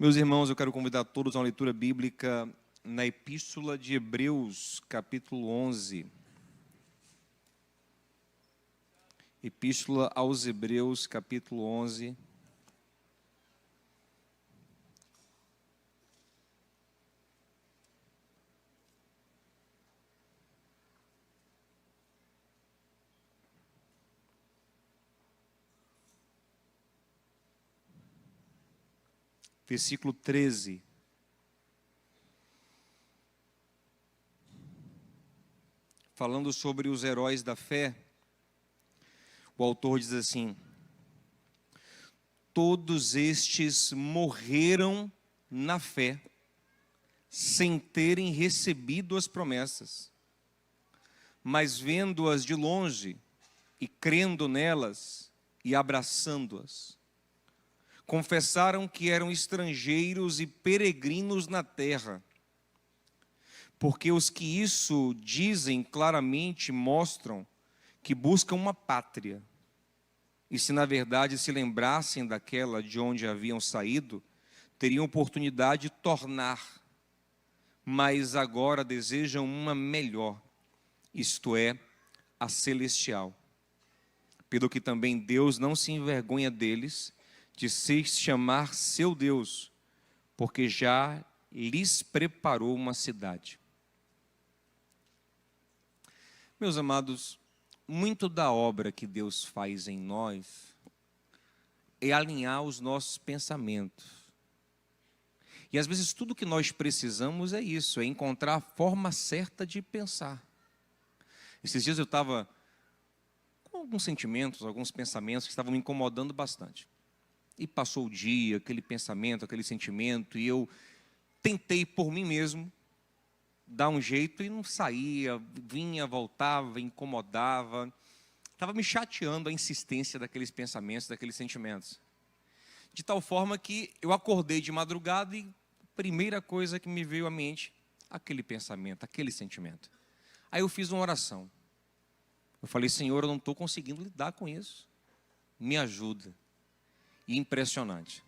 Meus irmãos, eu quero convidar todos a uma leitura bíblica na Epístola de Hebreus, capítulo 11. Epístola aos Hebreus, capítulo 11. Versículo 13. Falando sobre os heróis da fé, o autor diz assim: todos estes morreram na fé, sem terem recebido as promessas, mas vendo-as de longe e crendo nelas e abraçando-as, confessaram que eram estrangeiros e peregrinos na terra. Porque os que isso dizem claramente mostram que buscam uma pátria. E se na verdade se lembrassem daquela de onde haviam saído, teriam oportunidade de tornar. Mas agora desejam uma melhor, isto é, a celestial. Pelo que também Deus não se envergonha deles, de se chamar seu Deus, porque já lhes preparou uma cidade. Meus amados, muito da obra que Deus faz em nós é alinhar os nossos pensamentos. E às vezes tudo que nós precisamos é isso, é encontrar a forma certa de pensar. Esses dias eu estava com alguns sentimentos, alguns pensamentos que estavam me incomodando bastante. E passou o dia, aquele pensamento, aquele sentimento, e eu tentei por mim mesmo dar um jeito e não saía, vinha, voltava, incomodava. Estava me chateando a insistência daqueles pensamentos, daqueles sentimentos. De tal forma que eu acordei de madrugada e a primeira coisa que me veio à mente, aquele pensamento, aquele sentimento. Aí eu fiz uma oração. Eu falei: Senhor, eu não estou conseguindo lidar com isso. Me ajuda. E impressionante.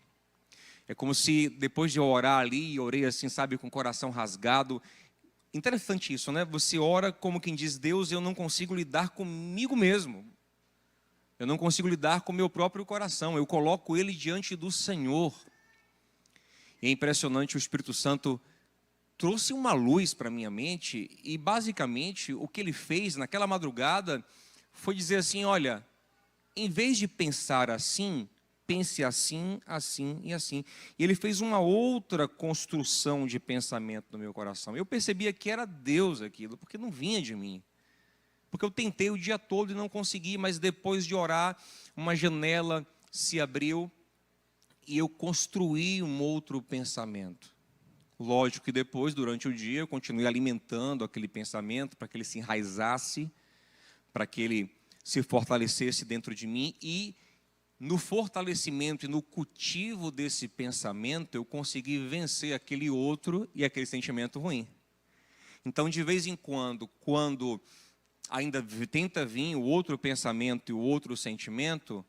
É como se depois de eu orar ali, orei assim, sabe, com o coração rasgado. Interessante isso, né? Você ora como quem diz: Deus, eu não consigo lidar comigo mesmo. Eu não consigo lidar com o meu próprio coração. Eu coloco ele diante do Senhor. E é impressionante, o Espírito Santo trouxe uma luz para a minha mente. E basicamente o que ele fez naquela madrugada foi dizer assim: olha, em vez de pensar assim, pense assim, assim e assim. E ele fez uma outra construção de pensamento no meu coração. Eu percebia que era Deus aquilo, porque não vinha de mim. Porque eu tentei o dia todo e não consegui, mas depois de orar, uma janela se abriu e eu construí um outro pensamento. Lógico que depois, durante o dia, eu continuei alimentando aquele pensamento para que ele se enraizasse, para que ele se fortalecesse dentro de mim, e no fortalecimento e no cultivo desse pensamento, eu consegui vencer aquele outro e aquele sentimento ruim. Então, de vez em quando ainda tenta vir o outro pensamento e o outro sentimento,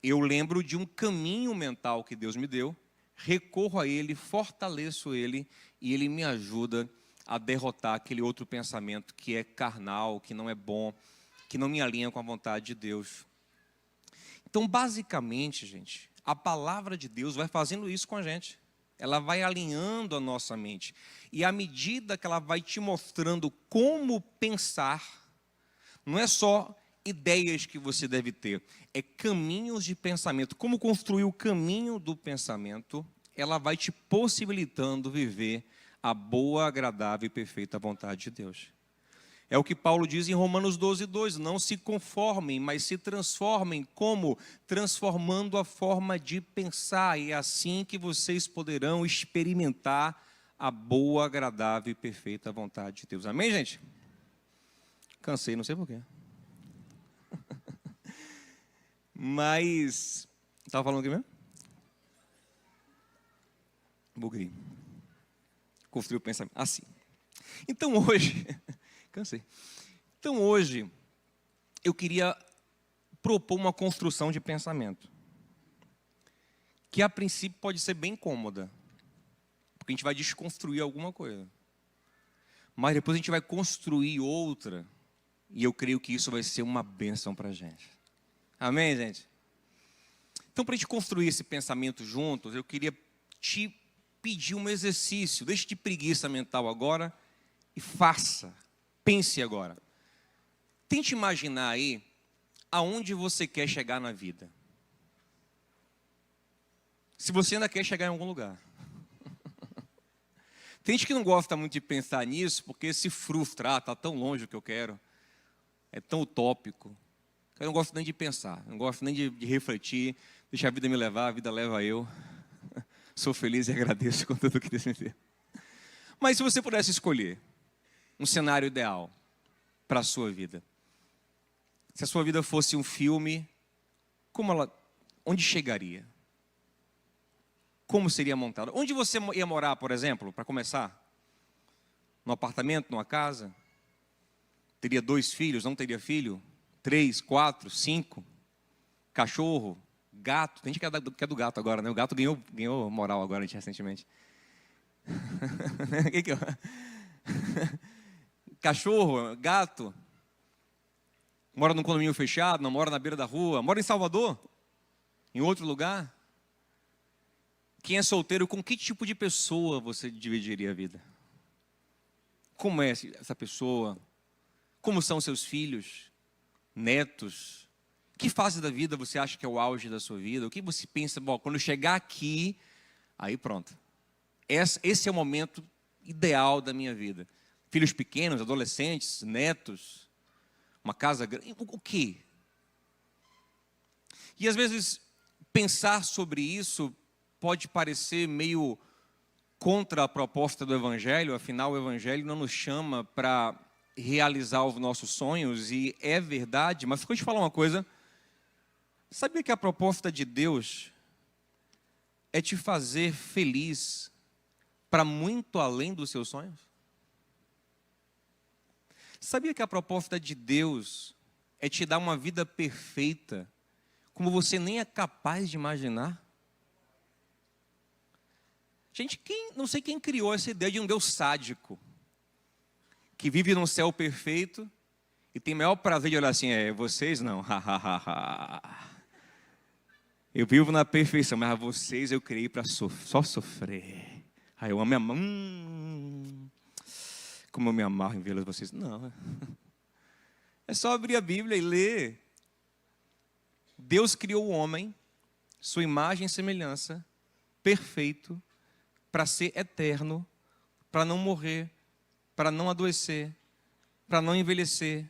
eu lembro de um caminho mental que Deus me deu, recorro a ele, fortaleço ele, e ele me ajuda a derrotar aquele outro pensamento que é carnal, que não é bom, que não me alinha com a vontade de Deus. Então, basicamente, gente, a palavra de Deus vai fazendo isso com a gente. Ela vai alinhando a nossa mente. E à medida que ela vai te mostrando como pensar, não é só ideias que você deve ter, é caminhos de pensamento. Como construir o caminho do pensamento, ela vai te possibilitando viver a boa, agradável e perfeita vontade de Deus. É o que Paulo diz em Romanos 12:2, não se conformem, mas se transformem. Como? Transformando a forma de pensar, e é assim que vocês poderão experimentar a boa, agradável e perfeita vontade de Deus. Amém, gente? Cansei, não sei porquê. Mas, estava falando o que mesmo? Buguei. Construir o pensamento. Assim. Então hoje, cansei. Então hoje, eu queria propor uma construção de pensamento, que a princípio pode ser bem cômoda. porque a gente vai desconstruir alguma coisa. Mas depois a gente vai construir outra, e eu creio que isso vai ser uma bênção para a gente. Amém, gente? Então, para a gente construir esse pensamento juntos, eu queria te pedir um exercício. Deixe de preguiça mental agora e faça. Pense agora. Tente imaginar aí aonde você quer chegar na vida. Se você ainda quer chegar em algum lugar. Tem gente que não gosta muito de pensar nisso, porque se frustra, está tão longe do que eu quero. É tão utópico. Eu não gosto nem de pensar, não gosto nem de refletir. Deixa a vida me levar, a vida leva eu. Sou feliz e agradeço com tudo que Deus me deu. Mas se você pudesse escolher um cenário ideal para a sua vida, se a sua vida fosse um filme, onde chegaria? Como seria montada? Onde você ia morar, por exemplo, para começar? Num apartamento, numa casa? Teria 2 filhos, não teria filho? 3, 4, 5? Cachorro? Gato? Tem gente que é do gato agora, né? O gato ganhou moral agora, recentemente. Cachorro, gato? Mora num condomínio fechado, não mora na beira da rua? Mora em Salvador? Em outro lugar? Quem é solteiro, com que tipo de pessoa você dividiria a vida? Como é essa pessoa? Como são seus filhos? Netos? Que fase da vida você acha que é o auge da sua vida? O que você pensa, bom, quando eu chegar aqui, aí pronto. Esse é o momento ideal da minha vida. Filhos pequenos, adolescentes, netos, uma casa grande, o quê? E às vezes pensar sobre isso pode parecer meio contra a proposta do Evangelho, afinal o Evangelho não nos chama para realizar os nossos sonhos, e é verdade, mas deixa eu te falar uma coisa. Sabia que a proposta de Deus é te fazer feliz para muito além dos seus sonhos? Sabia que a proposta de Deus é te dar uma vida perfeita, como você nem é capaz de imaginar? Gente, não sei quem criou essa ideia de um Deus sádico, que vive num céu perfeito e tem o maior prazer de olhar assim, vocês não, eu vivo na perfeição, mas vocês eu criei para só sofrer. Aí eu amo minha mãe. Como eu me amarro em vê-las vocês. Não. É só abrir a Bíblia e ler. Deus criou o homem, sua imagem e semelhança, perfeito, para ser eterno, para não morrer, para não adoecer, para não envelhecer.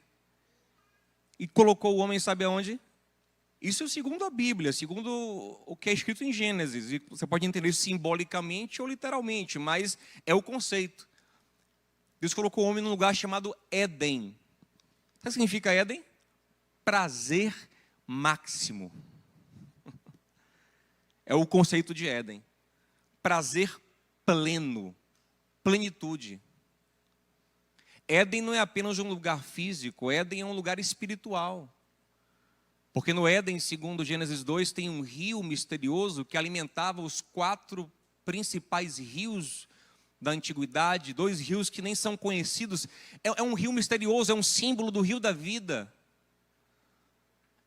E colocou o homem, sabe aonde? Isso é segundo a Bíblia, segundo o que é escrito em Gênesis. E você pode entender isso simbolicamente ou literalmente, mas é o conceito. Deus colocou o homem num lugar chamado Éden. Sabe o que significa Éden? Prazer máximo. É o conceito de Éden. Prazer pleno, plenitude. Éden não é apenas um lugar físico, Éden é um lugar espiritual. Porque no Éden, segundo Gênesis 2, tem um rio misterioso que alimentava os 4 principais rios da antiguidade, 2 rios que nem são conhecidos. É um rio misterioso, é um símbolo do rio da vida.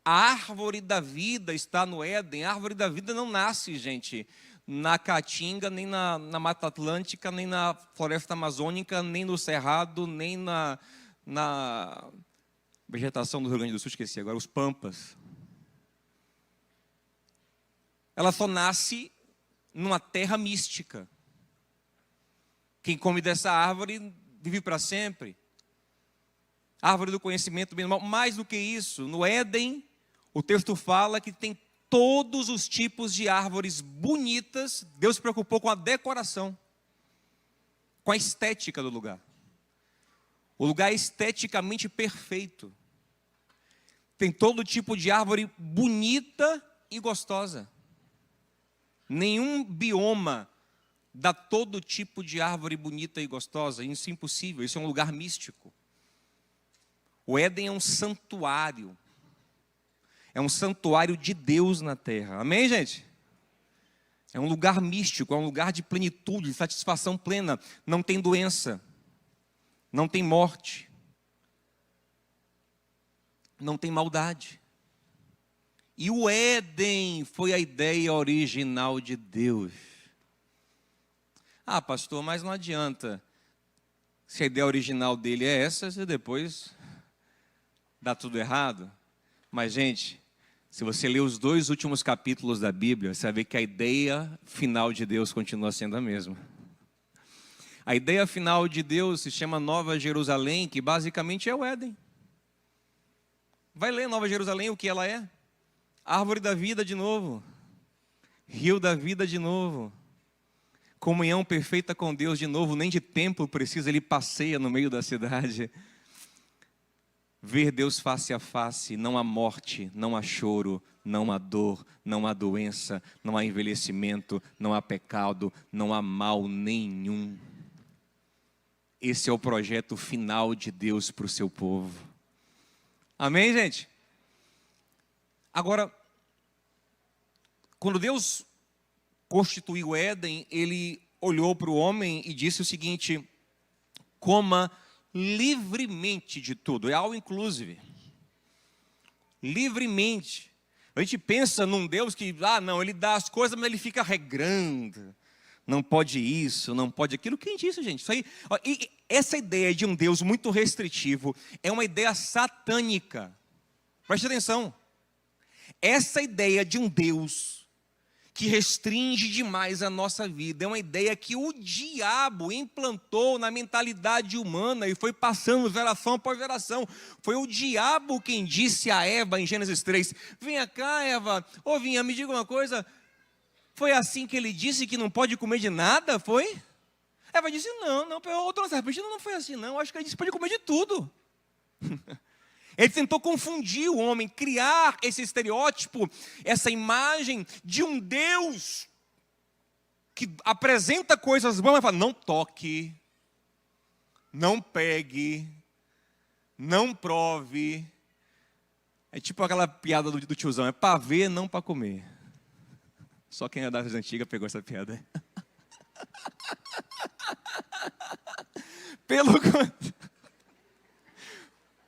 A árvore da vida está no Éden. A árvore da vida não nasce, gente, na Caatinga, nem na Mata Atlântica, nem na Floresta Amazônica, nem no Cerrado, nem na vegetação do Rio Grande do Sul, esqueci agora, os Pampas. Ela só nasce numa terra mística. Quem come dessa árvore vive para sempre. Árvore do conhecimento do bem e do mal. Mais do que isso, no Éden, o texto fala que tem todos os tipos de árvores bonitas. Deus se preocupou com a decoração, com a estética do lugar. O lugar é esteticamente perfeito. Tem todo tipo de árvore bonita e gostosa. Nenhum bioma dá todo tipo de árvore bonita e gostosa. Isso é impossível, isso é um lugar místico. O Éden é um santuário. É um santuário de Deus na terra. Amém, gente? É um lugar místico, é um lugar de plenitude, de satisfação plena. Não tem doença, não tem morte, não tem maldade. E o Éden foi a ideia original de Deus. Ah, pastor, mas não adianta. Se a ideia original dele é essa, e depois dá tudo errado. Mas, gente, se você ler os 2 últimos capítulos da Bíblia, você vai ver que a ideia final de Deus continua sendo a mesma. A ideia final de Deus se chama Nova Jerusalém, que basicamente é o Éden. Vai ler Nova Jerusalém, o que ela é? Árvore da vida de novo. Rio da vida de novo. Comunhão perfeita com Deus de novo. Nem de templo precisa, ele passeia no meio da cidade. Ver Deus face a face, não há morte, não há choro, não há dor, não há doença, não há envelhecimento, não há pecado, não há mal nenhum. Esse é o projeto final de Deus para o seu povo. Amém, gente? Agora, quando Deus constituiu o Éden, ele olhou para o homem e disse o seguinte: coma livremente de tudo, é all inclusive. Livremente. A gente pensa num Deus que, não, ele dá as coisas, mas ele fica regrando. Não pode isso, não pode aquilo. Quem disse, gente? Isso aí, essa ideia de um Deus muito restritivo é uma ideia satânica. Preste atenção. Essa ideia de um Deus que restringe demais a nossa vida é uma ideia que o diabo implantou na mentalidade humana e foi passando geração após geração. Foi o diabo quem disse a Eva em Gênesis 3: venha cá, Eva, Vinha, me diga uma coisa, foi assim que ele disse que não pode comer de nada, foi? Eva disse: não, outra serpente não foi assim não, acho que ele disse que pode comer de tudo. Ele tentou confundir o homem, criar esse estereótipo, essa imagem de um Deus que apresenta coisas boas, mas fala: não toque, não pegue, não prove. É tipo aquela piada do tiozão, é para ver, não para comer. Só quem é das antigas pegou essa piada.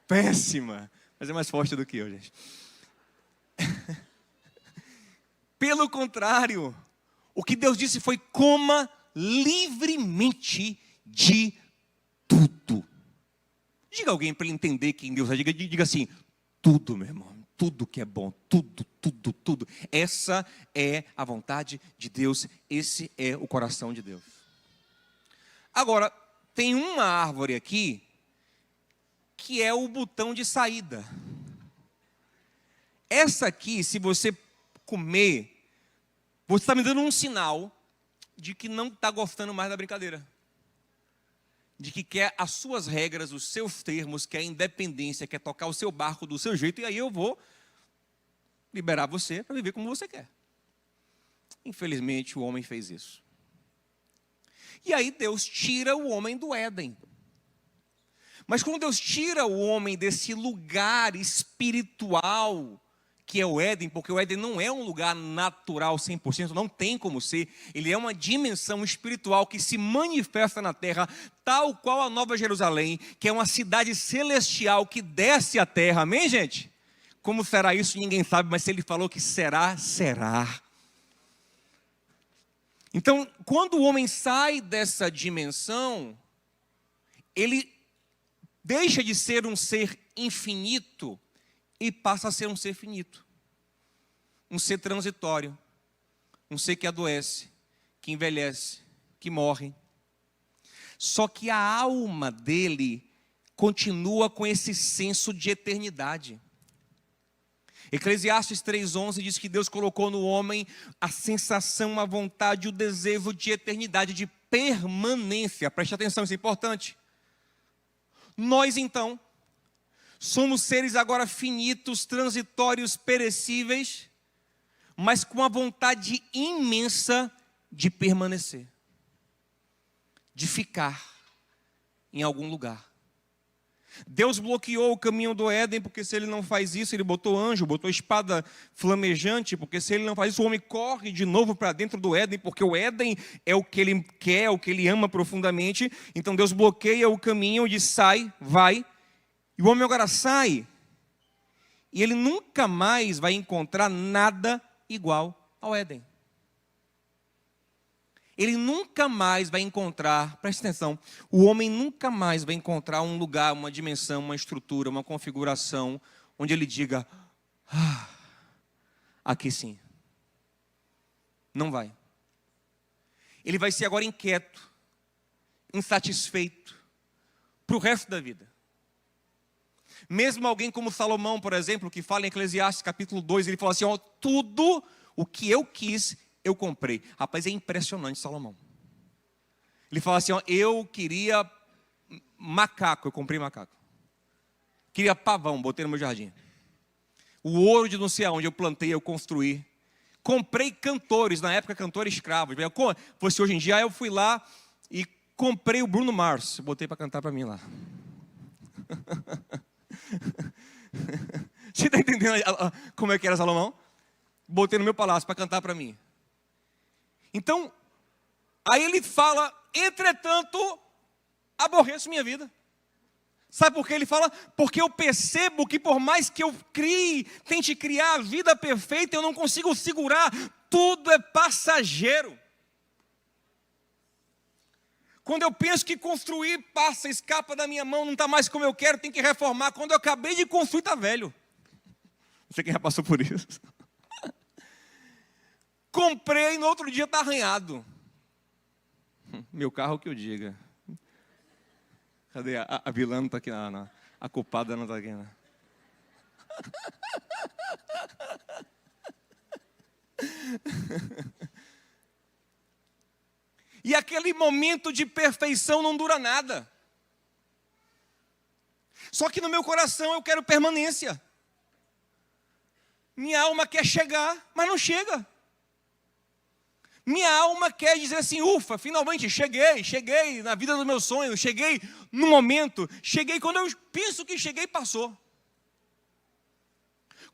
Péssima, mas é mais forte do que eu, gente. Pelo contrário, o que Deus disse foi: coma livremente de tudo. Diga a alguém para ele entender quem Deus é. Diga assim: tudo, meu irmão, tudo que é bom, tudo. Essa é a vontade de Deus, esse é o coração de Deus. Agora, tem uma árvore aqui que é o botão de saída. Essa aqui, se você comer, você está me dando um sinal de que não está gostando mais da brincadeira. De que quer as suas regras, os seus termos, quer independência, quer tocar o seu barco do seu jeito, e aí eu vou liberar você para viver como você quer. Infelizmente, o homem fez isso. E aí Deus tira o homem do Éden. Mas quando Deus tira o homem desse lugar espiritual que é o Éden, porque o Éden não é um lugar natural 100%, não tem como ser, ele é uma dimensão espiritual que se manifesta na terra, tal qual a Nova Jerusalém, que é uma cidade celestial que desce à terra, amém, gente? Como será isso, ninguém sabe, mas se ele falou que será, será. Então, quando o homem sai dessa dimensão, ele deixa de ser um ser infinito e passa a ser um ser finito. Um ser transitório. Um ser que adoece, que envelhece, que morre. Só que a alma dele continua com esse senso de eternidade. Eclesiastes 3:11 diz que Deus colocou no homem a sensação, a vontade, o desejo de eternidade, de permanência. Preste atenção, isso é importante. Nós, então, somos seres agora finitos, transitórios, perecíveis, mas com a vontade imensa de permanecer, de ficar em algum lugar. Deus bloqueou o caminho do Éden, porque se ele não faz isso, ele botou anjo, botou espada flamejante, porque se ele não faz isso, o homem corre de novo para dentro do Éden, porque o Éden é o que ele quer, é o que ele ama profundamente. Então Deus bloqueia o caminho e diz: sai, vai. E o homem agora sai, e ele nunca mais vai encontrar nada igual ao Éden. Ele nunca mais vai encontrar, presta atenção, o homem nunca mais vai encontrar um lugar, uma dimensão, uma estrutura, uma configuração, onde ele diga: aqui sim. Não vai. Ele vai ser agora inquieto, insatisfeito, para o resto da vida. Mesmo alguém como Salomão, por exemplo, que fala em Eclesiastes capítulo 2, ele fala assim: ó, tudo o que eu quis, eu comprei. Rapaz, é impressionante Salomão. Ele fala assim: ó, eu queria macaco, eu comprei macaco. Queria pavão, botei no meu jardim. O ouro de não sei aonde eu plantei, eu construí. Comprei cantores, na época cantores escravos. Fosse hoje em dia, eu fui lá e comprei o Bruno Mars, botei para cantar para mim lá. Você está entendendo como é que era Salomão? Botei no meu palácio para cantar para mim. Então, aí ele fala: entretanto, aborreço minha vida. Sabe por que ele fala? Porque eu percebo que por mais que eu tente criar a vida perfeita, eu não consigo segurar. Tudo é passageiro. Quando eu penso que construir passa, escapa da minha mão, não está mais como eu quero, tem que reformar. Quando eu acabei de construir, está velho. Não sei quem já passou por isso. Comprei e no outro dia está arranhado. Meu carro que eu diga. Cadê? A vilã não está aqui, a culpada não está aqui. Não. E aquele momento de perfeição não dura nada. Só que no meu coração eu quero permanência. Minha alma quer chegar, mas não chega. Minha alma quer dizer assim: ufa, finalmente cheguei na vida dos meus sonhos, cheguei no momento, cheguei quando eu penso que cheguei, passou.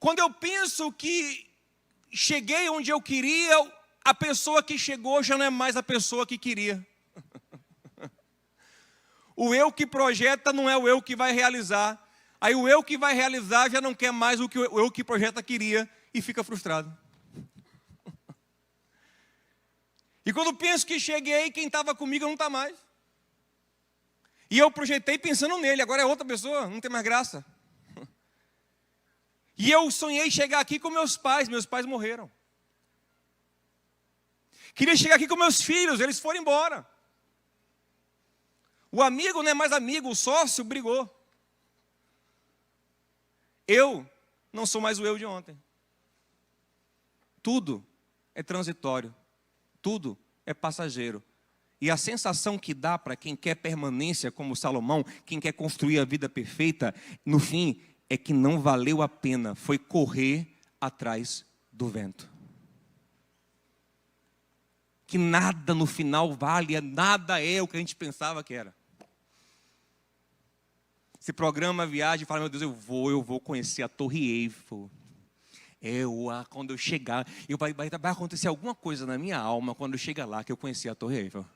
Quando eu penso que cheguei onde eu queria, a pessoa que chegou já não é mais a pessoa que queria. O eu que projeta não é o eu que vai realizar. Aí o eu que vai realizar já não quer mais o que o eu que projeta queria e fica frustrado. E quando penso que cheguei, quem estava comigo não está mais. E eu projetei pensando nele, agora é outra pessoa, não tem mais graça. E eu sonhei chegar aqui com meus pais morreram. Queria chegar aqui com meus filhos, eles foram embora. O amigo não é mais amigo, o sócio brigou. Eu não sou mais o eu de ontem. Tudo é transitório. Tudo é passageiro. E a sensação que dá para quem quer permanência como Salomão, quem quer construir a vida perfeita, no fim, é que não valeu a pena, foi correr atrás do vento. Que nada no final vale, nada é o que a gente pensava que era. Você programa a viagem e fala: meu Deus, eu vou conhecer a Torre Eiffel. Quando eu chegar, vai acontecer alguma coisa na minha alma quando eu chegar lá, que eu conheci a Torre Eiffel.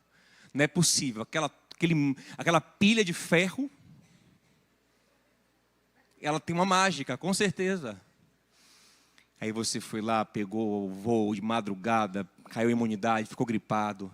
Não é possível, aquela pilha de ferro, ela tem uma mágica, com certeza. Aí você foi lá, pegou o voo de madrugada, caiu a imunidade, ficou gripado,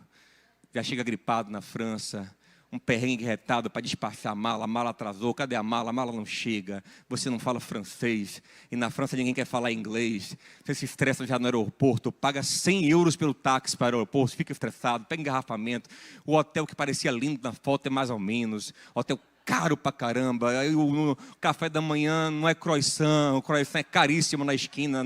já chega gripado na França, um perrengue retado para despachar a mala atrasou, cadê a mala não chega, você não fala francês, e na França ninguém quer falar inglês, você se estressa já no aeroporto, paga 100 euros pelo táxi para o aeroporto, fica estressado, pega engarrafamento, o hotel que parecia lindo na foto é mais ou menos, hotel caro pra caramba, aí o café da manhã não é croissant, o croissant é caríssimo na esquina,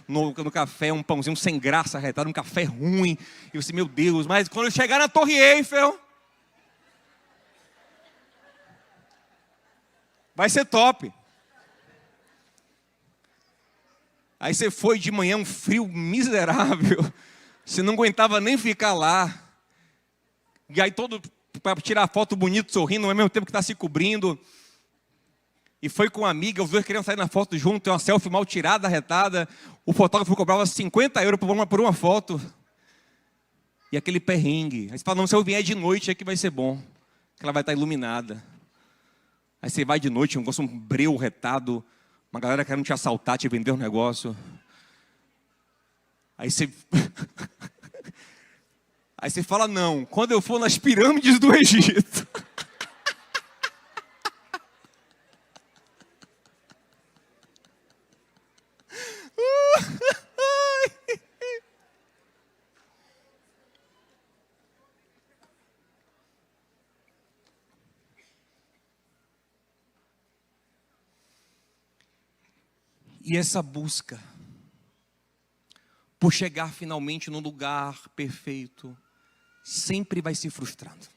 no café um pãozinho sem graça, retado, um café ruim, e você, meu Deus, mas quando eu chegar na Torre Eiffel, vai ser top. Aí você foi de manhã, um frio miserável, você não aguentava nem ficar lá, e aí todo para tirar foto bonito, sorrindo, ao mesmo tempo que está se cobrindo. e foi com uma amiga, os dois queriam sair na foto junto, uma selfie mal tirada, arretada. O fotógrafo cobrava 50 euros por uma foto. E aquele perrengue. Aí você fala, não, se eu vier de noite é que vai ser bom. Que ela vai estar iluminada. Aí você vai de noite, um breu retado, uma galera querendo te assaltar, te vender um negócio. Aí você... Aí você fala, não, quando eu for nas pirâmides do Egito... E essa busca por chegar finalmente no lugar perfeito sempre vai se frustrando.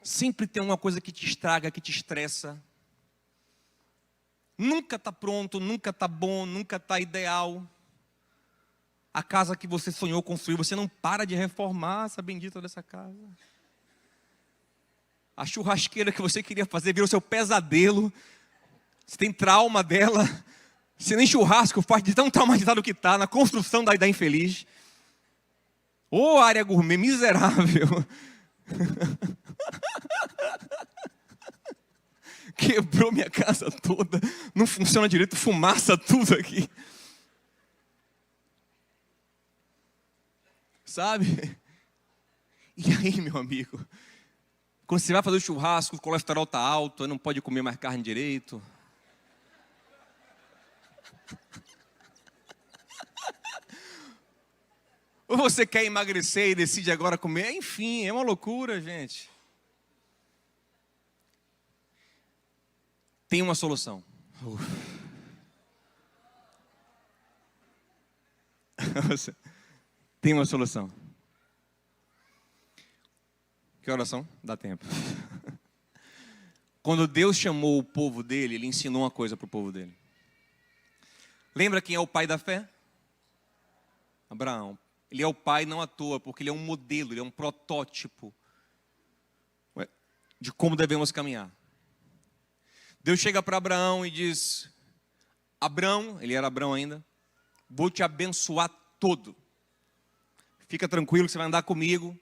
Sempre tem uma coisa que te estraga, que te estressa. Nunca está pronto, nunca está bom, nunca está ideal. A casa que você sonhou construir, você não para de reformar essa bendita dessa casa. A churrasqueira que você queria fazer virou seu pesadelo. Você tem trauma dela. Você nem churrasco faz de tão traumatizado que está na construção da infeliz. Ô, área gourmet miserável. Quebrou minha casa toda. Não funciona direito, fumaça tudo aqui. Sabe? E aí, meu amigo? Quando você vai fazer o churrasco, o colesterol está alto, não pode comer mais carne direito. Ou você quer emagrecer e decide agora comer? Enfim, é uma loucura, gente. Tem uma solução. Tem uma solução. Que oração? Dá tempo. Quando Deus chamou o povo dele, Ele ensinou uma coisa para o povo dele. Lembra quem é o pai da fé? Abraão. Ele é o pai não à toa, porque ele é um modelo, ele é um protótipo de como devemos caminhar. Deus chega para Abraão e diz, Abraão, ele era Abraão ainda, vou te abençoar todo. Fica tranquilo que você vai andar comigo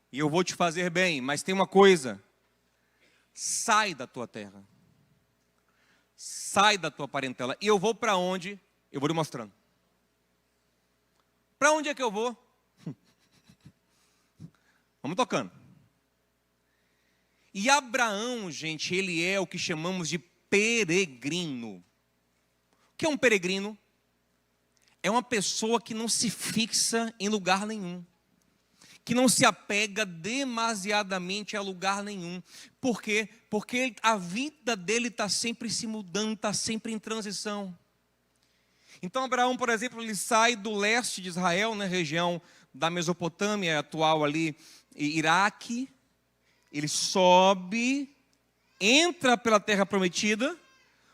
e eu vou te fazer bem, mas tem uma coisa, sai da tua terra, sai da tua parentela, e eu vou para onde? Eu vou lhe mostrando. Para onde é que eu vou? Vamos tocando. E Abraão, gente, ele é o que chamamos de peregrino. O que é um peregrino? É uma pessoa que não se fixa em lugar nenhum. Que não se apega demasiadamente a lugar nenhum. Por quê? Porque a vida dele está sempre se mudando, está sempre em transição. Então Abraão, por exemplo, ele sai do leste de Israel, na região da Mesopotâmia, atual ali, Iraque. Ele sobe, entra pela terra prometida,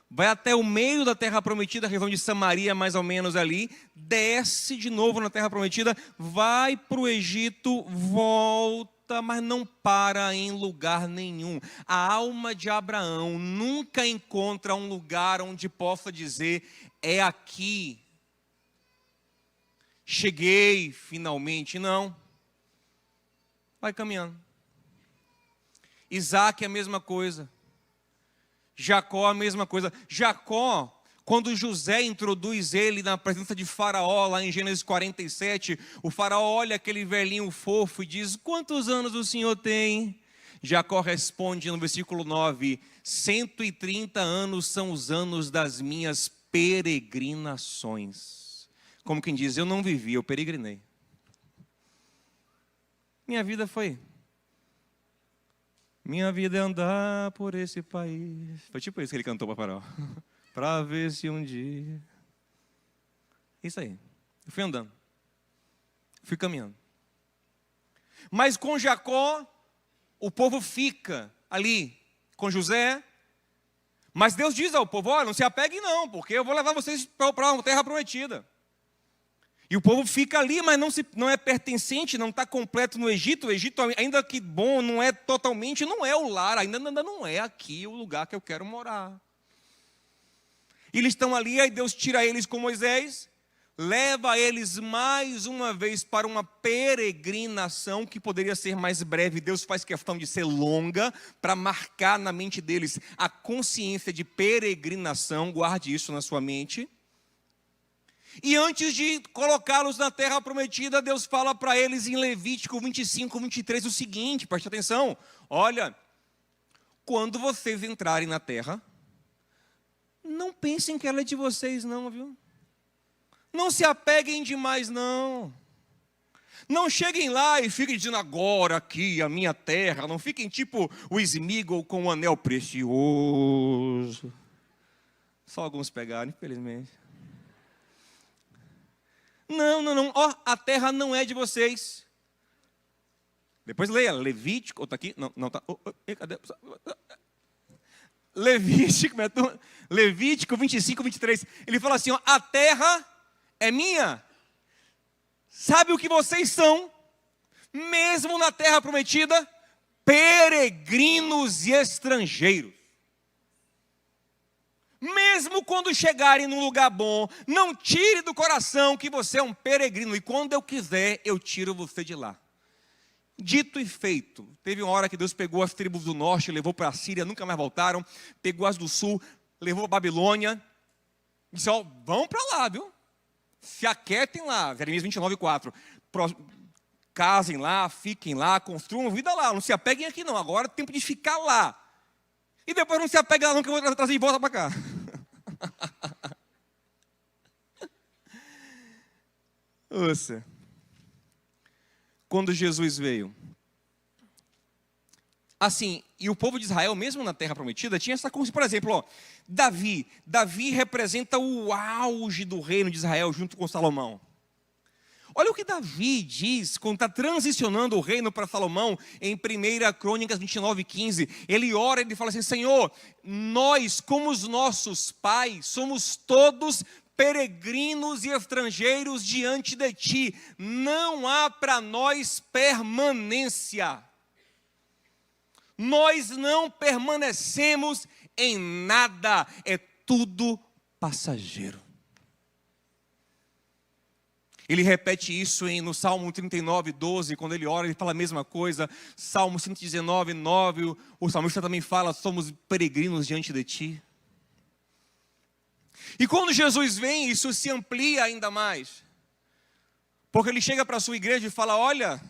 vai até o meio da terra prometida, a região de Samaria, mais ou menos ali, desce de novo na terra prometida, vai para o Egito, volta, mas não para em lugar nenhum. A alma de Abraão nunca encontra um lugar onde possa dizer, é aqui, cheguei finalmente, não. Vai caminhando. Isaac é a mesma coisa. Jacó a mesma coisa. Jacó, quando José introduz ele na presença de Faraó, lá em Gênesis 47, o Faraó olha aquele velhinho fofo e diz, quantos anos o senhor tem? Jacó responde no versículo 9, 130 anos são os anos das minhas peregrinações. Como quem diz, eu não vivi, eu peregrinei. Minha vida foi... Minha vida é andar por esse país. Foi tipo isso que ele cantou para Faraó. Para ver se um dia... Isso aí. Eu fui andando. Fui caminhando. Mas com Jacó, o povo fica ali com José. Mas Deus diz ao povo, olha, não se apeguem não, porque eu vou levar vocês para uma terra prometida. E o povo fica ali, mas não é pertencente, não está completo no Egito. O Egito, ainda que bom, não é totalmente, não é o lar, ainda não é aqui o lugar que eu quero morar. E eles estão ali, aí Deus tira eles com Moisés, leva eles mais uma vez para uma peregrinação que poderia ser mais breve. Deus faz questão de ser longa para marcar na mente deles a consciência de peregrinação. Guarde isso na sua mente. E antes de colocá-los na terra prometida, Deus fala para eles em Levítico 25, 23 o seguinte, preste atenção. Olha, quando vocês entrarem na terra, não pensem que ela é de vocês não, viu? Não se apeguem demais não. Não cheguem lá e fiquem dizendo agora aqui a minha terra. Não fiquem tipo o Sméagol com o anel precioso. Só alguns pegaram, infelizmente. Não. Ó, a terra não é de vocês. Depois leia, Levítico. Está aqui? Não está. Cadê? Levítico 25, 23. Ele fala assim, ó, a terra é minha. Sabe o que vocês são? Mesmo na terra prometida, peregrinos e estrangeiros. Mesmo quando chegarem num lugar bom, não tire do coração que você é um peregrino. E quando eu quiser, eu tiro você de lá. Dito e feito. Teve uma hora que Deus pegou as tribos do norte, levou para a Síria, nunca mais voltaram. Pegou as do sul, levou para a Babilônia. Disse, ó, vão para lá, viu? Se aquietem lá. Jeremias 29, 4. Casem lá, fiquem lá, construam vida lá. Não se apeguem aqui não, agora é tempo de ficar lá. E depois não se apeguem lá não, que eu vou trazer de volta para cá. Ouça. Quando Jesus veio. Assim, e o povo de Israel, mesmo na terra prometida, tinha essa consciência. Por exemplo, ó, Davi representa o auge do reino de Israel junto com Salomão. Olha o que Davi diz quando está transicionando o reino para Salomão em 1 Crônicas 29, 15. Ele ora e fala assim, Senhor, nós como os nossos pais somos todos peregrinos e estrangeiros diante de ti, não há para nós permanência. Nós não permanecemos em nada, é tudo passageiro. Ele repete isso no Salmo 39, 12, quando ele ora, ele fala a mesma coisa. Salmo 119, 9, o salmista também fala, somos peregrinos diante de ti. E quando Jesus vem, isso se amplia ainda mais. Porque ele chega para a sua igreja e fala, olha,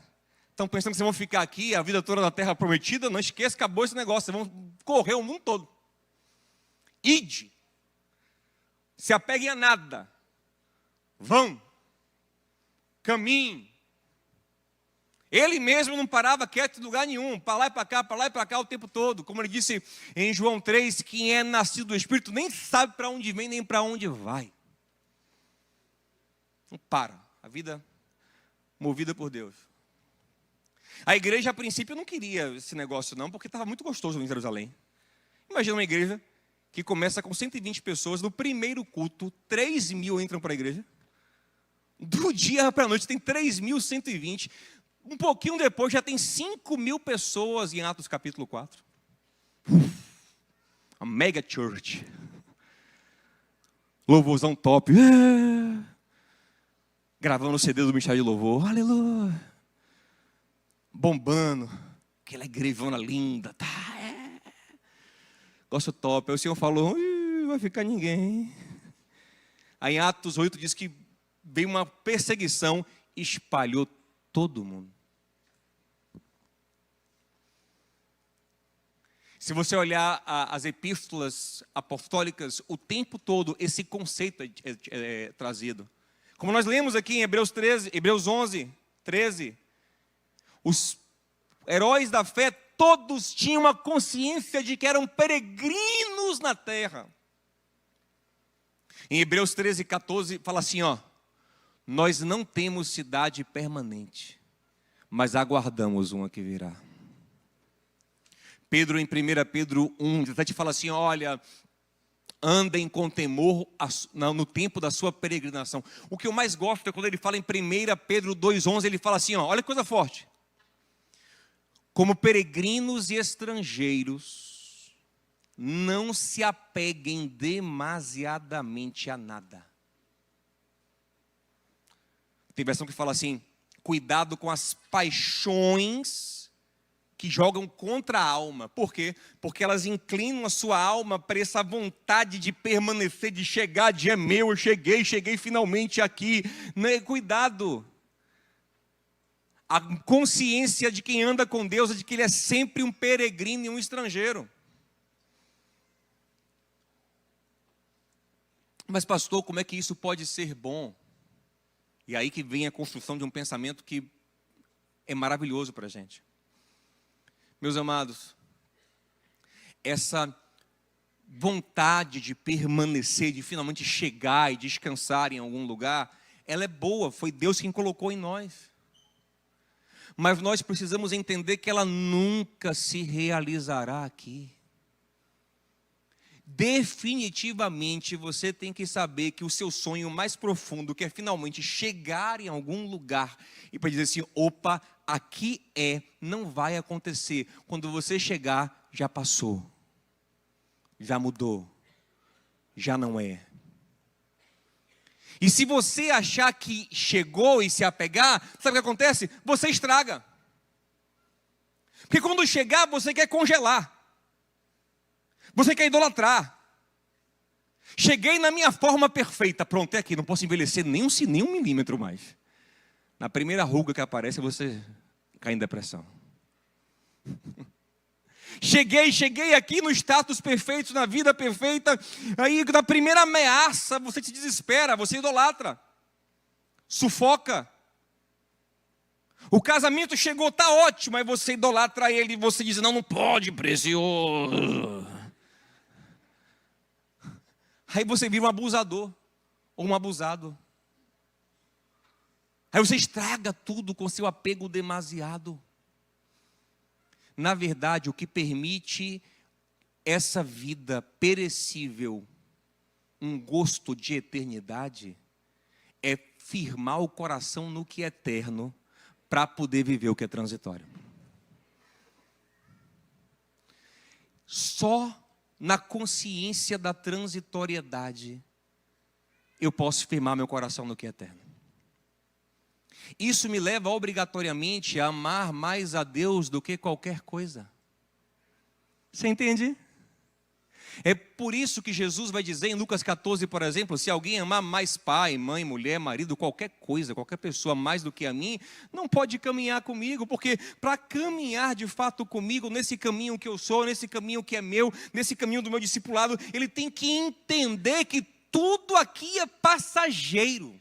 estão pensando que vocês vão ficar aqui a vida toda na terra prometida? Não esqueça, acabou esse negócio, vocês vão correr o mundo todo. Ide. Se apeguem a nada. Vão. Caminhem. Ele mesmo não parava quieto em lugar nenhum, para lá e para cá o tempo todo. Como ele disse em João 3, quem é nascido do Espírito nem sabe para onde vem, nem para onde vai. Não para, a vida movida por Deus. A igreja, a princípio, não queria esse negócio não, porque estava muito gostoso em Jerusalém. Imagina uma igreja que começa com 120 pessoas, no primeiro culto, 3.000 entram para a igreja. Do dia para a noite tem 3.120. Um pouquinho depois já tem 5.000 pessoas em Atos capítulo 4. A mega church. Louvorzão top. Gravando o CD do Ministério de Louvor. Aleluia. Bombando. Aquela igrejona linda. Tá, Gosto top. Aí o Senhor falou, vai ficar ninguém. Aí em Atos 8 diz que veio uma perseguição e espalhou todo mundo. Se você olhar as epístolas apostólicas, o tempo todo esse conceito é trazido. Como nós lemos aqui em Hebreus 11, 13, os heróis da fé todos tinham a consciência de que eram peregrinos na terra. Em Hebreus 13, 14, fala assim, ó, nós não temos cidade permanente, mas aguardamos uma que virá. Pedro, em 1 Pedro 1, até te fala assim, olha, Andem com temor no tempo da sua peregrinação. O que eu mais gosto é quando ele fala em 1 Pedro 2,11, ele fala assim, ó, olha que coisa forte. Como peregrinos e estrangeiros, não se apeguem demasiadamente a nada. Tem versão que fala assim, cuidado com as paixões que jogam contra a alma. Por quê? Porque elas inclinam a sua alma para essa vontade de permanecer, de chegar, de é meu, eu cheguei finalmente aqui. Cuidado. A consciência de quem anda com Deus é de que ele é sempre um peregrino e um estrangeiro. Mas pastor, como é que isso pode ser bom? E aí que vem a construção de um pensamento que é maravilhoso para a gente. Meus amados, essa vontade de permanecer, de finalmente chegar e descansar em algum lugar, ela é boa, foi Deus quem colocou em nós. Mas nós precisamos entender que ela nunca se realizará aqui. Definitivamente você tem que saber que o seu sonho mais profundo, que é finalmente chegar em algum lugar e para dizer assim, opa, aqui não vai acontecer. Quando você chegar, já passou, já mudou, já não é. E se você achar que chegou e se apegar, sabe o que acontece? Você estraga. Porque quando chegar, você quer congelar. Você quer idolatrar. Cheguei na minha forma perfeita. Pronto, é aqui, não posso envelhecer nem um milímetro mais. Na primeira ruga que aparece, você cai em depressão. Cheguei aqui no status perfeito, na vida perfeita. Aí, na primeira ameaça, você se desespera, você idolatra. Sufoca. O casamento chegou, está ótimo. Aí você idolatra ele e você diz, não pode, precioso. Aí você vira um abusador ou um abusado. Aí você estraga tudo com seu apego demasiado. Na verdade, o que permite essa vida perecível, um gosto de eternidade, é firmar o coração no que é eterno, para poder viver o que é transitório. Só na consciência da transitoriedade eu posso firmar meu coração no que é eterno. Isso me leva obrigatoriamente a amar mais a Deus do que qualquer coisa. Você entende? É por isso que Jesus vai dizer em Lucas 14, por exemplo, se alguém amar mais pai, mãe, mulher, marido, qualquer coisa, qualquer pessoa mais do que a mim, não pode caminhar comigo, porque para caminhar de fato comigo, nesse caminho que eu sou, nesse caminho que é meu, nesse caminho do meu discipulado, ele tem que entender que tudo aqui é passageiro.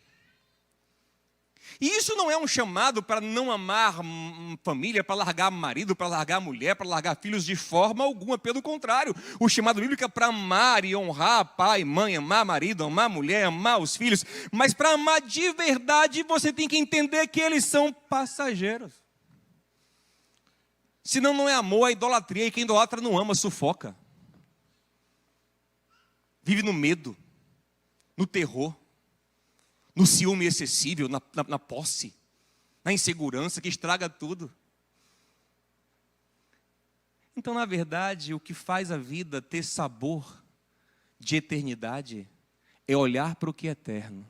E isso não é um chamado para não amar família, para largar marido, para largar mulher, para largar filhos de forma alguma. Pelo contrário, o chamado bíblico é para amar e honrar pai, mãe, amar marido, amar mulher, amar os filhos. Mas para amar de verdade, você tem que entender que eles são passageiros. Senão não é amor, é idolatria. E quem idolatra não ama, sufoca. Vive no medo, no terror, no ciúme excessivo, na posse, na insegurança que estraga tudo. Então, na verdade, o que faz a vida ter sabor de eternidade é olhar para o que é eterno,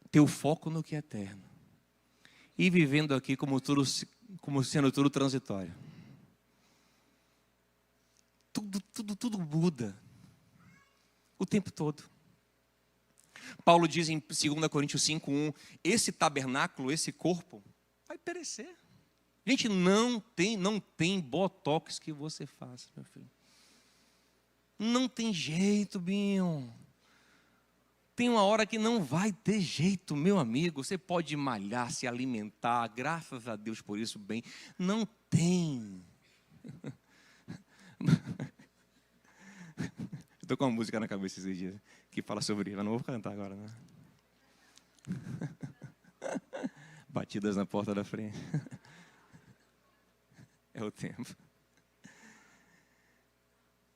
ter o foco no que é eterno e vivendo aqui como sendo tudo transitório. Tudo muda o tempo todo. Paulo diz em 2 Coríntios 5:1, esse tabernáculo, esse corpo, vai perecer. Gente, não tem botox que você faça, meu filho. Não tem jeito, Binho. Tem uma hora que não vai ter jeito, meu amigo. Você pode malhar, se alimentar, graças a Deus por isso, bem. Não tem. Estou com uma música na cabeça esses dias que fala sobre isso, mas não vou cantar agora, né? Batidas na porta da frente. É o tempo.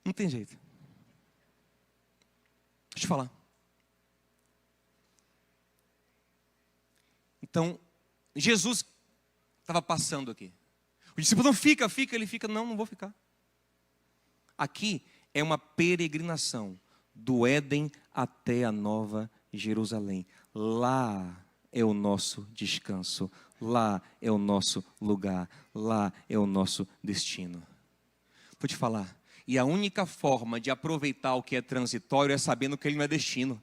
Não tem jeito. falar. Então, Jesus estava passando aqui. O discípulo não fica, ele fica, não vou ficar. Aqui é uma peregrinação do Éden até a Nova Jerusalém. Lá é o nosso descanso, lá é o nosso lugar, lá é o nosso destino. Vou te falar, e a única forma de aproveitar o que é transitório é sabendo que ele não é destino.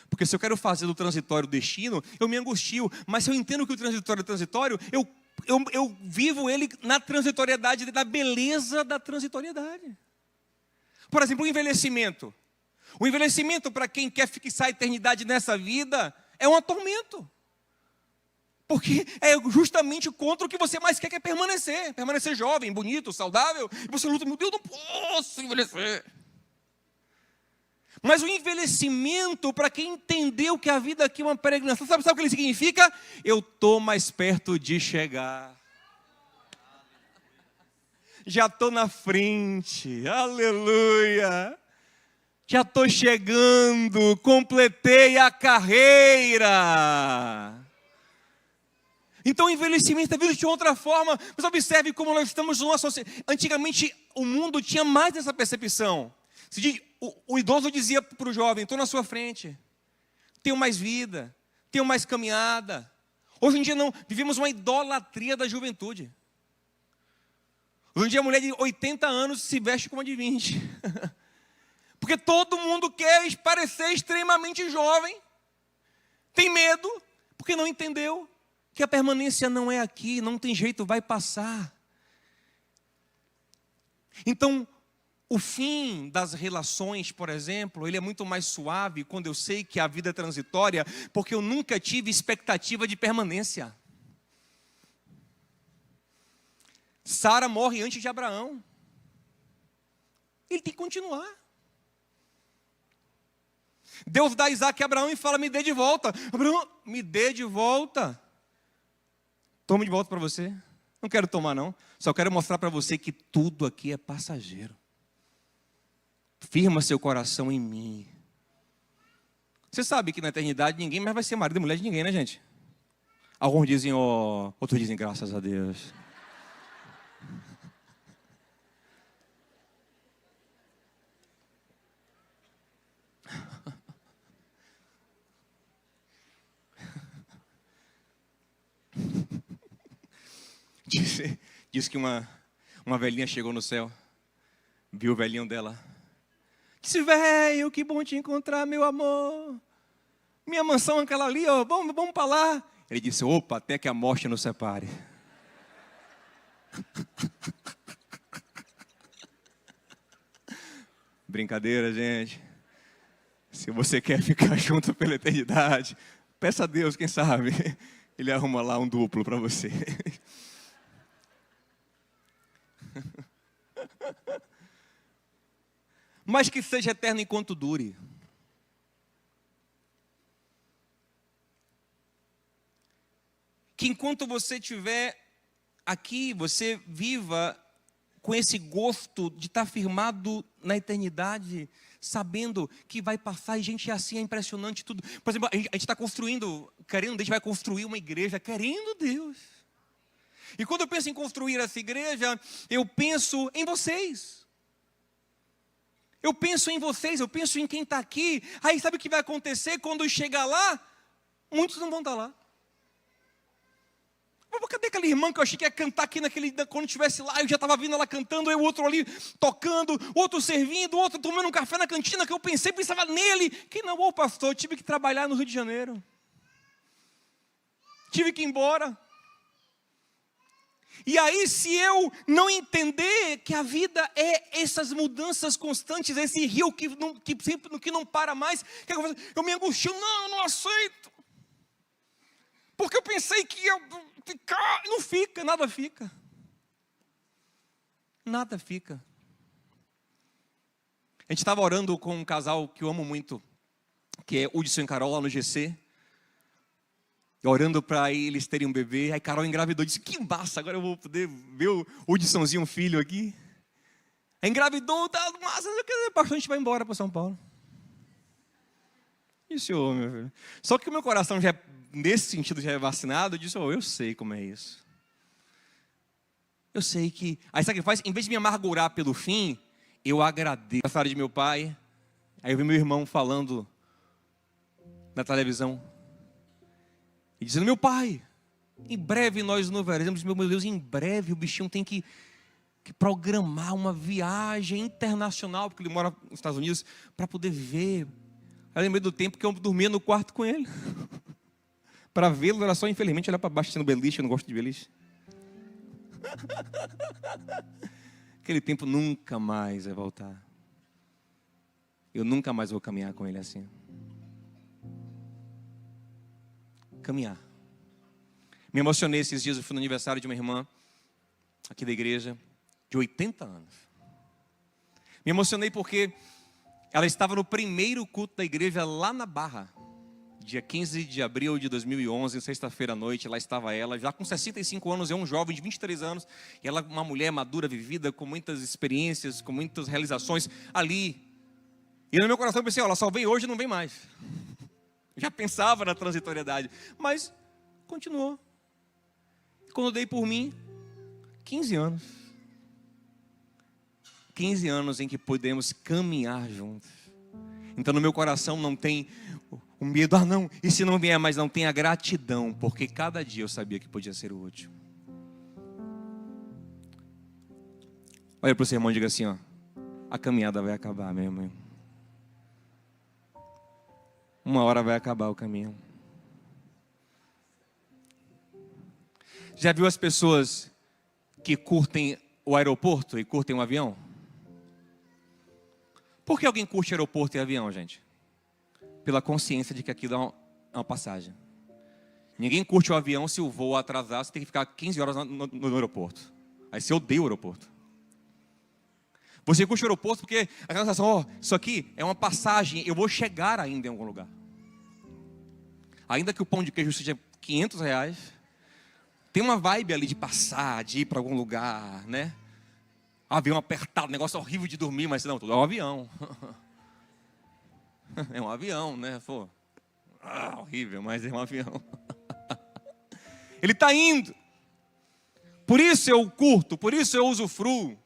Porque se eu quero fazer do transitório destino, eu me angustio. Mas se eu entendo que o transitório é transitório, eu vivo ele na transitoriedade, na beleza da transitoriedade. Por exemplo, o envelhecimento. O envelhecimento, para quem quer fixar a eternidade nessa vida, é um tormento. Porque é justamente contra o que você mais quer, que é permanecer. Permanecer jovem, bonito, saudável. E você luta, meu Deus, não posso envelhecer. Mas o envelhecimento, para quem entendeu que a vida aqui é uma peregrinação, sabe o que ele significa? Eu estou mais perto de chegar. Já estou na frente, aleluia. Já estou chegando, completei a carreira. Então o envelhecimento é visto de outra forma. Mas observe como nós estamos numa sociedade. Antigamente o mundo tinha mais essa percepção. O idoso dizia para o jovem, estou na sua frente, tenho mais vida, tenho mais caminhada. Hoje em dia não, vivemos uma idolatria da juventude. Hoje em dia a mulher de 80 anos se veste como a de 20. Porque todo mundo quer parecer extremamente jovem. Tem medo, porque não entendeu que a permanência não é aqui, não tem jeito, vai passar. Então, o fim das relações, por exemplo, ele é muito mais suave quando eu sei que a vida é transitória, porque eu nunca tive expectativa de permanência. Sara morre antes de Abraão. Ele tem que continuar. Deus dá Isaac a Abraão e fala, me dê de volta. Abraão, me dê de volta. Toma de volta para você. Não quero tomar não. Só quero mostrar para você que tudo aqui é passageiro. Firma seu coração em mim. Você sabe que na eternidade ninguém mais vai ser marido e mulher de ninguém, né, gente? Alguns dizem, ó, outros dizem, graças a Deus. Diz que uma velhinha chegou no céu, viu o velhinho dela. Disse, velho, que bom te encontrar, meu amor. Minha mansão é aquela ali, ó, vamos para lá. Ele disse, opa, até que a morte nos separe. Brincadeira, gente. Se você quer ficar junto pela eternidade, peça a Deus, quem sabe, Ele arruma lá um duplo para você. Mas que seja eterno enquanto dure. Que enquanto você estiver aqui, você viva com esse gosto de estar firmado na eternidade, sabendo que vai passar, e gente, assim é impressionante tudo. Por exemplo, a gente está construindo, querendo, a gente vai construir uma igreja, querendo Deus. E quando eu penso em construir essa igreja, eu penso em vocês. Eu penso em vocês, eu penso em quem está aqui. Aí sabe o que vai acontecer quando chegar lá? Muitos não vão estar lá. Mas cadê aquela irmã que eu achei que ia cantar aqui quando estivesse lá? Eu já estava vindo ela cantando, eu outro ali tocando, outro servindo, outro tomando um café na cantina, que eu pensava nele. Que não, ô pastor, eu tive que trabalhar no Rio de Janeiro. Tive que ir embora. E aí, se eu não entender que a vida é essas mudanças constantes, esse rio que não para mais, que eu me angustio, eu não aceito. Porque eu pensei que ia ficar, não fica, nada fica. Nada fica. A gente estava orando com um casal que eu amo muito, que é Hudson e Carol lá no GC. Orando para eles terem um bebê. Aí Carol engravidou e disse, que massa, agora eu vou poder ver o Hudsonzinho, um filho aqui. Aí engravidou, tá massa, pastor, a gente vai embora para São Paulo. disse, meu filho. Só que o meu coração já, nesse sentido, já é vacinado. Eu disse, eu sei como é isso. Eu sei que... Aí sabe o que faz? Em vez de me amargurar pelo fim, eu agradeço. A história de meu pai. Aí eu vi meu irmão falando na televisão. E dizendo, meu pai, em breve nós nos veremos. Meu Deus, em breve o bichinho tem que programar uma viagem internacional, porque ele mora nos Estados Unidos, para poder ver. Eu lembrei do tempo que eu dormia no quarto com ele. Para vê-lo era só, infelizmente, olhar para baixo sendo beliche. Eu não gosto de beliche. Aquele tempo nunca mais vai voltar. Eu nunca mais vou caminhar com ele assim. Caminhar. Me emocionei esses dias, eu fui no aniversário de uma irmã aqui da igreja, de 80 anos. Me emocionei porque ela estava no primeiro culto da igreja lá na Barra. Dia 15 de abril de 2011, sexta-feira à noite, lá estava ela, já com 65 anos, é um jovem de 23 anos, e ela uma mulher madura, vivida, com muitas experiências, com muitas realizações, ali. E no meu coração eu pensei, ela só vem hoje e não vem mais. Já pensava na transitoriedade, mas continuou. Quando eu dei por mim, 15 anos. 15 anos em que podemos caminhar juntos. Então no meu coração não tem o medo, não, e se não vier, mas não tem a gratidão, porque cada dia eu sabia que podia ser o último. Olha para o seu irmão e diga assim, a caminhada vai acabar, meu irmão. Uma hora vai acabar o caminho. Já viu as pessoas que curtem o aeroporto e curtem o avião? Por que alguém curte aeroporto e avião, gente? Pela consciência de que aquilo é uma passagem. Ninguém curte o avião se o voo atrasar, você tem que ficar 15 horas no aeroporto. Aí você odeia o aeroporto. Você curte o aeroporto porque aquela sensação, isso aqui é uma passagem, eu vou chegar ainda em algum lugar. Ainda que o pão de queijo seja R$500, tem uma vibe ali de passar, de ir para algum lugar, né? Avião apertado, negócio horrível de dormir, mas não, tudo é um avião. É um avião, né? Pô, horrível, mas é um avião. Ele está indo. Por isso eu curto, por isso eu usufruo.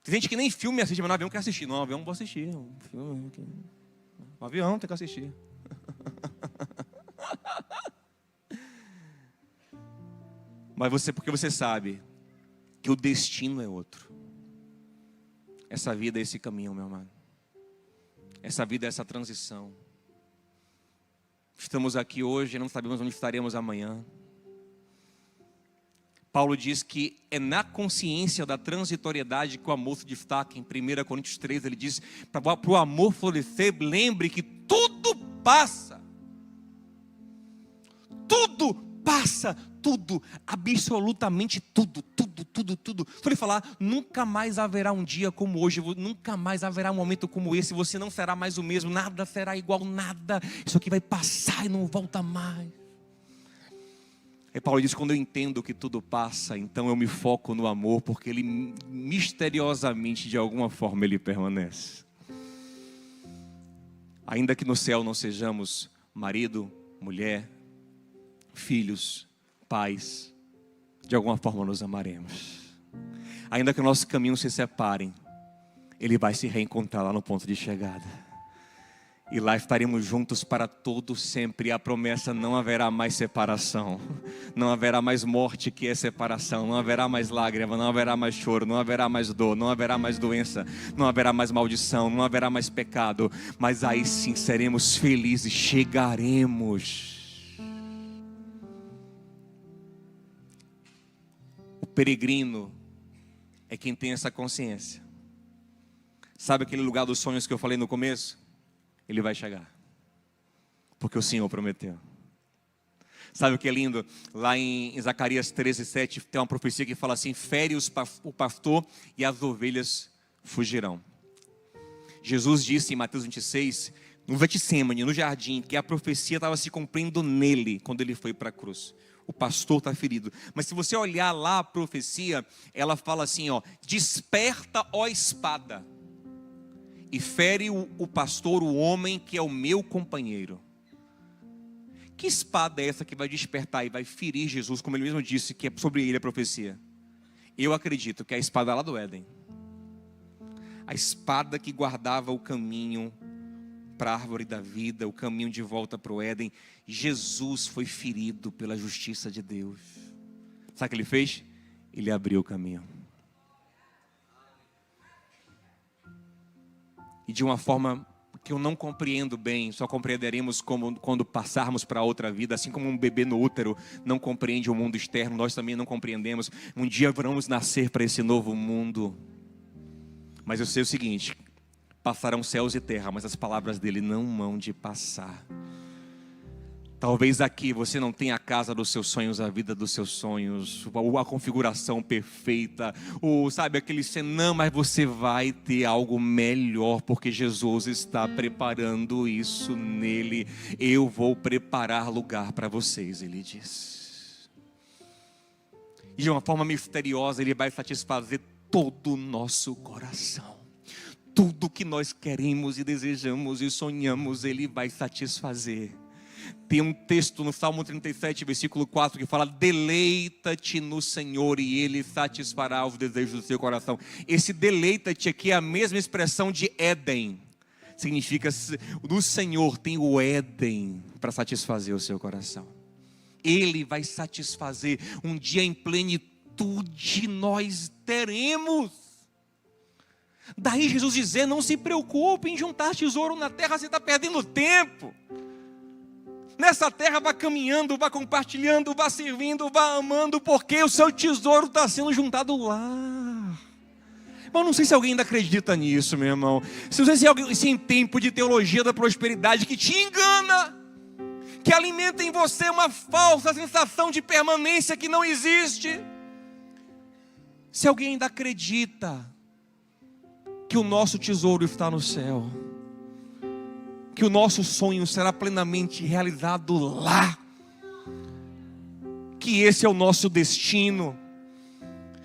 Tem gente que nem filme assiste, mas no avião quer assistir. Não, no avião não vou assistir. No avião tem que assistir. Mas porque você sabe que o destino é outro. Essa vida é esse caminho, meu amado. Essa vida é essa transição. Estamos aqui hoje e não sabemos onde estaremos amanhã. Paulo diz que é na consciência da transitoriedade que o amor se destaca. Em 1 Coríntios 3, ele diz, para o amor florescer, lembre que tudo passa. Tudo passa, tudo, absolutamente tudo. Se ele falar, nunca mais haverá um dia como hoje, nunca mais haverá um momento como esse, você não será mais o mesmo, nada será igual, nada. Isso aqui vai passar e não volta mais. E Paulo diz, quando eu entendo que tudo passa, então eu me foco no amor, porque ele misteriosamente, de alguma forma, ele permanece. Ainda que no céu não sejamos marido, mulher, filhos, pais, de alguma forma nos amaremos. Ainda que o nosso caminho se separem, ele vai se reencontrar lá no ponto de chegada. E lá estaremos juntos para todo sempre. E a promessa, não haverá mais separação. Não haverá mais morte, que é separação. Não haverá mais lágrima, não haverá mais choro. Não haverá mais dor, não haverá mais doença. Não haverá mais maldição, não haverá mais pecado. Mas aí sim seremos felizes, chegaremos. O peregrino é quem tem essa consciência. Sabe aquele lugar dos sonhos que eu falei no começo? Ele vai chegar, porque o Senhor prometeu. Sabe o que é lindo? Lá em Zacarias 13:7 tem uma profecia que fala assim: fere o pastor e as ovelhas fugirão. Jesus disse em Mateus 26, no Getsêmani, no jardim, que a profecia estava se cumprindo nele, quando ele foi para a cruz. O pastor está ferido. Mas se você olhar lá a profecia, ela fala assim, desperta, ó espada, e fere o pastor, o homem que é o meu companheiro. Que espada é essa que vai despertar e vai ferir Jesus, como ele mesmo disse, que é sobre ele a profecia? Eu acredito que é a espada lá do Éden. A espada que guardava o caminho para a árvore da vida, o caminho de volta para o Éden. Jesus foi ferido pela justiça de Deus. Sabe o que ele fez? Ele abriu o caminho. E de uma forma que eu não compreendo bem, só compreenderemos quando passarmos para outra vida, assim como um bebê no útero não compreende o mundo externo, nós também não compreendemos. Um dia vamos nascer para esse novo mundo. Mas eu sei o seguinte: passarão céus e terra, mas as palavras dele não hão de passar. Talvez aqui você não tenha a casa dos seus sonhos, a vida dos seus sonhos, a configuração perfeita, sabe, aquele não, mas você vai ter algo melhor, porque Jesus está preparando isso nele. Eu vou preparar lugar para vocês, ele diz. E de uma forma misteriosa, ele vai satisfazer todo o nosso coração. Tudo que nós queremos e desejamos e sonhamos, ele vai satisfazer. Tem um texto no Salmo 37, versículo 4, que fala: deleita-te no Senhor e Ele satisfará os desejos do seu coração. Esse deleita-te aqui é a mesma expressão de Éden. Significa, no Senhor tem o Éden para satisfazer o seu coração. Ele vai satisfazer. Um dia em plenitude nós teremos. Daí Jesus dizer: não se preocupe em juntar tesouro na terra, você está perdendo tempo. Nessa terra vá caminhando, vá compartilhando, vá servindo, vá amando, porque o seu tesouro está sendo juntado lá. Mas não sei se alguém ainda acredita nisso, meu irmão. Se você em tempo de teologia da prosperidade que te engana, que alimenta em você uma falsa sensação de permanência que não existe. Se alguém ainda acredita que o nosso tesouro está no céu, que o nosso sonho será plenamente realizado lá, que esse é o nosso destino.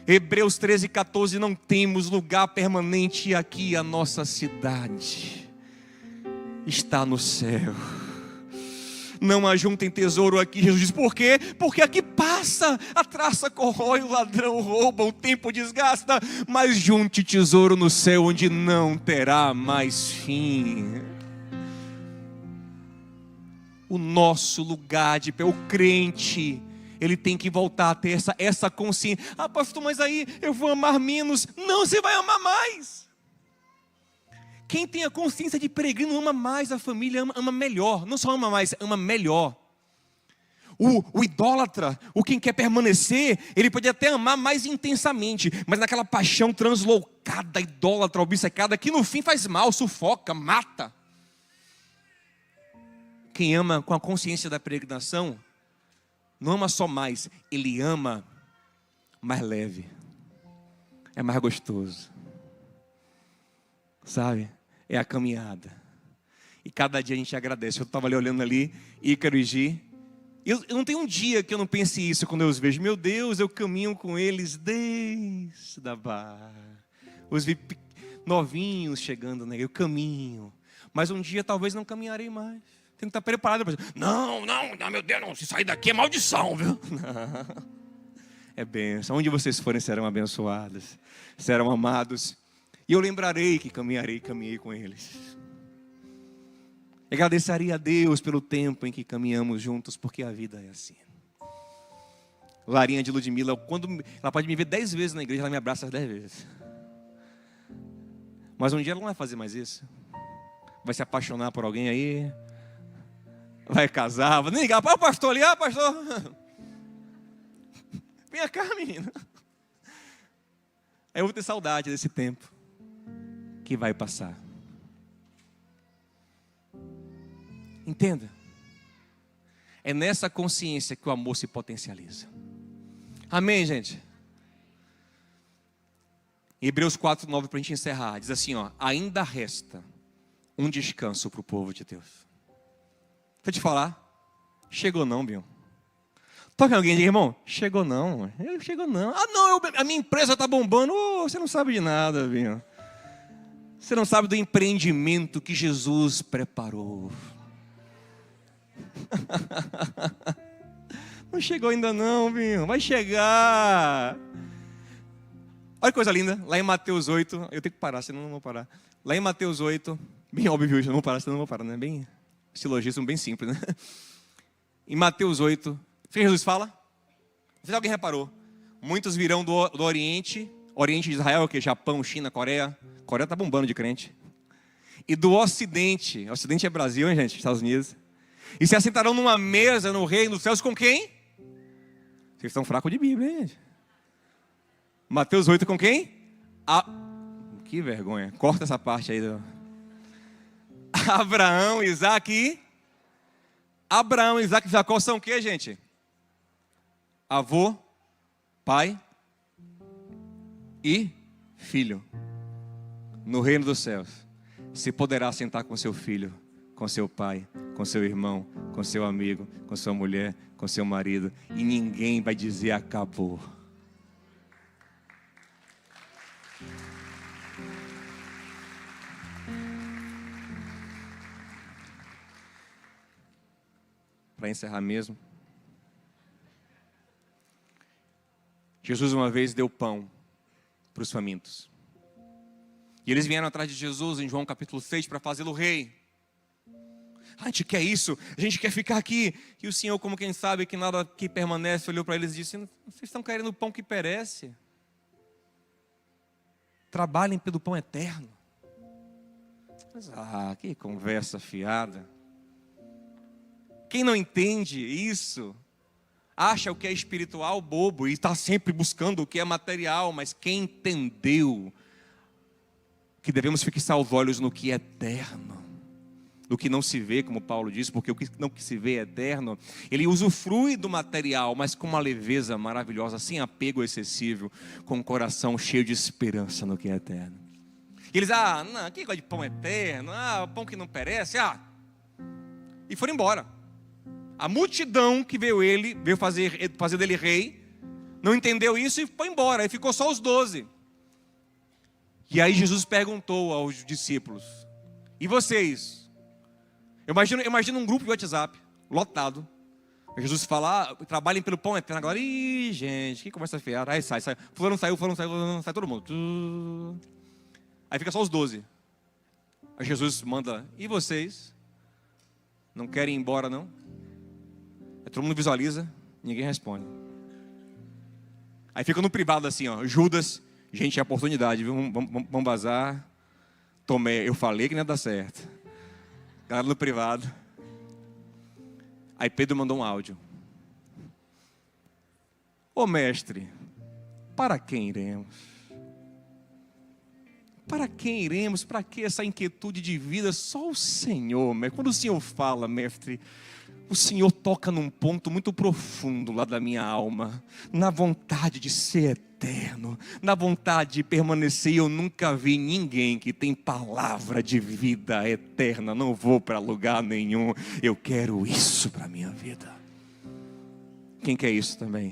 Hebreus 13:14, não temos lugar permanente aqui, a nossa cidade está no céu. Não ajuntem tesouro aqui, Jesus diz, por quê? Porque aqui passa, a traça corrói, o ladrão rouba, o tempo desgasta, mas junte tesouro no céu, onde não terá mais fim. O nosso lugar de pé, o crente, ele tem que voltar a ter essa consciência. Ah, pastor, mas aí eu vou amar menos. Não, você vai amar mais. Quem tem a consciência de peregrino ama mais a família, ama melhor. Não só ama mais, ama melhor. O idólatra, quem quer permanecer, ele pode até amar mais intensamente, mas naquela paixão translocada, idólatra, obcecada, que no fim faz mal, sufoca, mata. Quem ama com a consciência da peregrinação, não ama só mais, ele ama mais leve, é mais gostoso, sabe? É a caminhada. E cada dia a gente agradece. Eu estava ali olhando ali, Ícaro e Gi. Eu não tenho um dia que eu não pense isso quando eu os vejo. Meu Deus, eu caminho com eles desde a barra. Os vi novinhos chegando, né? Eu caminho. Mas um dia talvez não caminharei mais. Tenho que estar preparado para dizer, não, meu Deus, não, se sair daqui é maldição, viu? É bênção. Onde vocês forem serão abençoados, serão amados. E eu lembrarei que caminhei com eles. Agradecerei a Deus pelo tempo em que caminhamos juntos, porque a vida é assim. Larinha de Ludmila, quando ela pode me ver 10 vezes na igreja, ela me abraça 10 vezes. Mas um dia ela não vai fazer mais isso. Vai se apaixonar por alguém aí, vai casar, vai nem ligar, o pastor ali, pastor. Vem cá, menina. Eu vou ter saudade desse tempo que vai passar. Entenda. É nessa consciência que o amor se potencializa. Amém, gente? Hebreus 4:9, para a gente encerrar, diz assim, ó, ainda resta um descanso para o povo de Deus. Deixa eu te falar, chegou não, Bion. Toca alguém e diga, irmão, chegou não. Chegou não. Ah não, a minha empresa está bombando. Você não sabe de nada, Bion. Você não sabe do empreendimento que Jesus preparou. Não chegou ainda não, viu? Vai chegar. Olha que coisa linda, lá em Mateus 8, eu tenho que parar, senão não vou parar. Lá em Mateus 8, bem óbvio, eu não vou parar, senão não vou parar, né? Bem silogismo, bem simples, né? Em Mateus 8, o que Jesus fala? Não sei se alguém reparou. Muitos virão do Oriente, Oriente de Israel, que é Japão, China, Coreia. Coreia tá bombando de crente. E do Ocidente, Ocidente é Brasil, hein, gente? Estados Unidos. E se assentarão numa mesa no reino dos céus com quem? Vocês estão fracos de Bíblia, hein, gente? Mateus 8 com quem? Que vergonha. Corta essa parte aí. Abraão, Isaac e... Abraão, Isaac e Jacó são o quê, gente? Avô, pai e filho. No reino dos céus, se poderá sentar com seu filho, com seu pai, com seu irmão, com seu amigo, com sua mulher, com seu marido, e ninguém vai dizer acabou. Para encerrar mesmo, Jesus uma vez deu pão para os famintos. E eles vieram atrás de Jesus em João capítulo 6 para fazê-lo rei. A gente quer isso, a gente quer ficar aqui. E o Senhor, como quem sabe que nada que permanece, olhou para eles e disse: vocês estão querendo pão que perece. Trabalhem pelo pão eterno. Mas, que conversa fiada. Quem não entende isso, acha o que é espiritual bobo e está sempre buscando o que é material. Mas quem entendeu que devemos fixar os olhos no que é eterno, no que não se vê, como Paulo diz, porque o que não se vê é eterno, ele usufrui do material, mas com uma leveza maravilhosa, sem apego excessivo, com um coração cheio de esperança no que é eterno. E eles, não, quem gosta de pão eterno? Pão que não perece, e foram embora. A multidão que veio fazer dele rei, não entendeu isso e foi embora. Aí ficou só os 12. E aí Jesus perguntou aos discípulos: e vocês? Eu imagino um grupo de WhatsApp, lotado. Jesus fala: trabalhem pelo pão eterno. Agora, gente, que conversa fiada. Aí sai. Fulano saiu, sai todo mundo. Aí fica só os 12. Aí Jesus manda: e vocês? Não querem ir embora, não? Aí todo mundo visualiza, ninguém responde. Aí fica no privado assim, Judas, gente, é oportunidade, viu? Vamos vazar. Tomé, eu falei que não ia dar certo. Galera no privado. Aí Pedro mandou um áudio: ô mestre, para quem iremos? Para quem iremos? Para que essa inquietude de vida? Só o Senhor, quando o Senhor fala, mestre, o Senhor toca num ponto muito profundo lá da minha alma, na vontade de ser eterno, na vontade de permanecer. Eu nunca vi ninguém que tem palavra de vida eterna. Não vou para lugar nenhum, eu quero isso para a minha vida. Quem quer isso também?